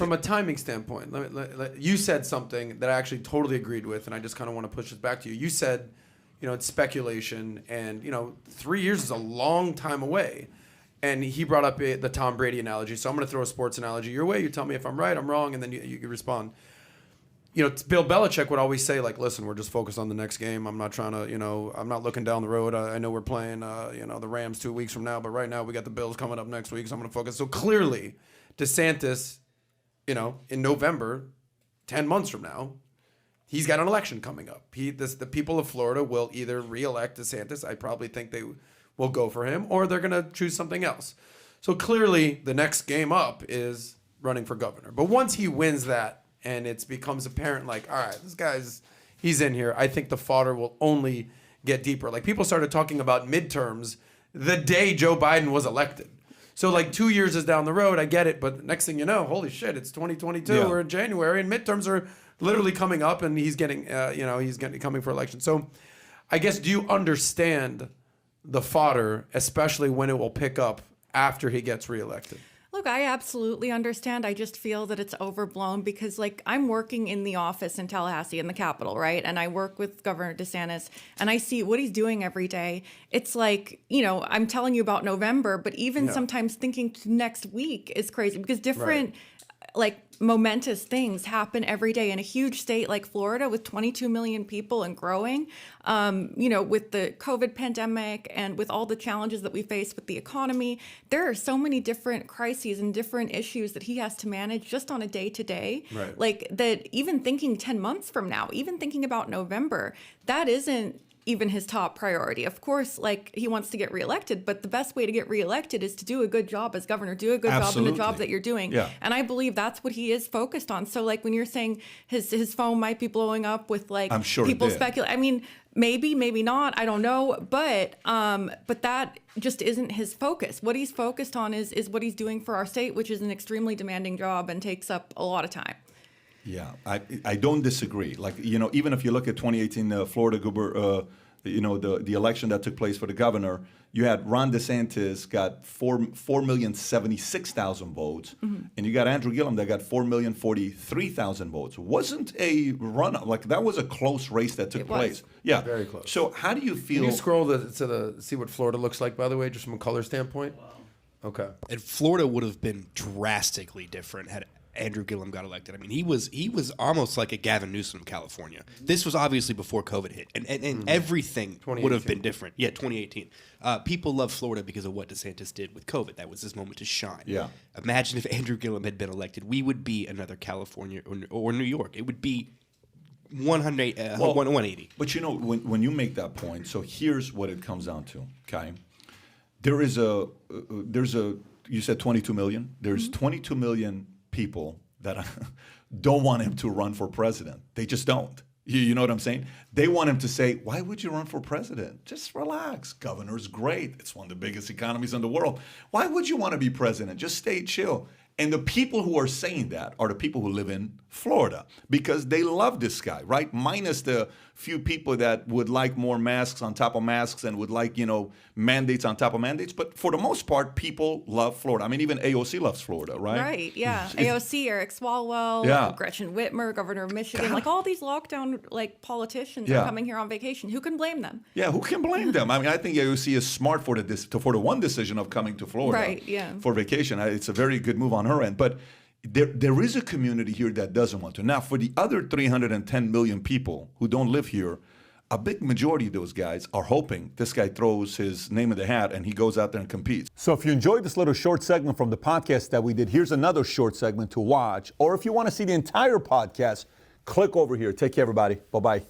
from a timing standpoint, you said something that I actually totally agreed with, and I just kind of want to push this back to you. You said, it's speculation, and 3 years is a long time away. And he brought up the Tom Brady analogy, so I'm going to throw a sports analogy your way. You tell me if I'm right, I'm wrong, and then you respond. Bill Belichick would always say, like, listen, we're just focused on the next game. I'm not trying to, I'm not looking down the road. I know we're playing, the Rams 2 weeks from now, but right now we got the Bills coming up next week, so I'm going to focus. So clearly, Desantis, in November, 10 months from now, he's got an election coming up. The people of Florida will either reelect DeSantis. I probably think they will go for him, or they're going to choose something else. So clearly, the next game up is running for governor. But once he wins that, and it becomes apparent, like, all right, he's in here, I think the fodder will only get deeper. Like, people started talking about midterms the day Joe Biden was elected. So, like, 2 years is down the road, I get it, but next thing you know, holy shit, it's 2022, we're in January, and midterms are literally coming up, and he's getting, coming for election. So, I guess, do you understand the fodder, especially when it will pick up after he gets reelected? Look, I absolutely understand. I just feel that it's overblown because, like, I'm working in the office in Tallahassee in the Capitol, right? And I work with Governor DeSantis, and I see what he's doing every day. It's like, I'm telling you about November, but even sometimes thinking to next week is crazy because different, momentous things happen every day in a huge state like Florida with 22 million people and growing, with the COVID pandemic and with all the challenges that we face with the economy. There are so many different crises and different issues that he has to manage just on a day-to-day. Right. Like that, even thinking 10 months from now, even thinking about November, that isn't even his top priority. Of course, he wants to get reelected, but the best way to get reelected is to do a good job as governor, do a good job in the job that you're doing. Yeah. And I believe that's what he is focused on. So when you're saying his phone might be blowing up with I'm sure people speculate. I mean, maybe not, I don't know, but that just isn't his focus. What he's focused on is what he's doing for our state, which is an extremely demanding job and takes up a lot of time. Yeah, I don't disagree. Even if you look at 2018 Florida the election that took place for the governor, you had Ron DeSantis got 4,076,000 votes, and you got Andrew Gillum that got 4,043,000 votes. It wasn't a run-up. That was a close race that took place. Yeah, very close. So how do you feel? Can you scroll to see what Florida looks like, by the way, just from a color standpoint? Wow. Okay. And Florida would have been drastically different had Andrew Gillum got elected. I mean, he was almost like a Gavin Newsom of California. This was obviously before COVID hit, and everything would have been different. Yeah, 2018. People love Florida because of what DeSantis did with COVID. That was his moment to shine. Yeah. Imagine if Andrew Gillum had been elected. We would be another California or New York. It would be 180. But when you make that point, so here's what it comes down to, okay? There's you said 22 million. There's 22 million people that don't want him to run for president. They just don't. You know what I'm saying? They want him to say, why would you run for president? Just relax. Governor's great. It's one of the biggest economies in the world. Why would you want to be president? Just stay chill. And the people who are saying that are the people who live in Florida because they love this guy, right? Minus the few people that would like more masks on top of masks and would like, mandates on top of mandates. But for the most part, people love Florida. I mean, even AOC loves Florida, right? Right, yeah. AOC, Eric Swalwell, Gretchen Whitmer, governor of Michigan, all these lockdown politicians are coming here on vacation. Who can blame them? Yeah, who can blame them? I mean, I think AOC is smart for the one decision of coming to Florida for vacation. It's a very good move on her end. But there is a community here that doesn't want to. Now, for the other 310 million people who don't live here, a big majority of those guys are hoping this guy throws his name in the hat and he goes out there and competes. So if you enjoyed this little short segment from the podcast that we did, here's another short segment to watch. Or if you want to see the entire podcast, click over here. Take care, everybody. Bye-bye.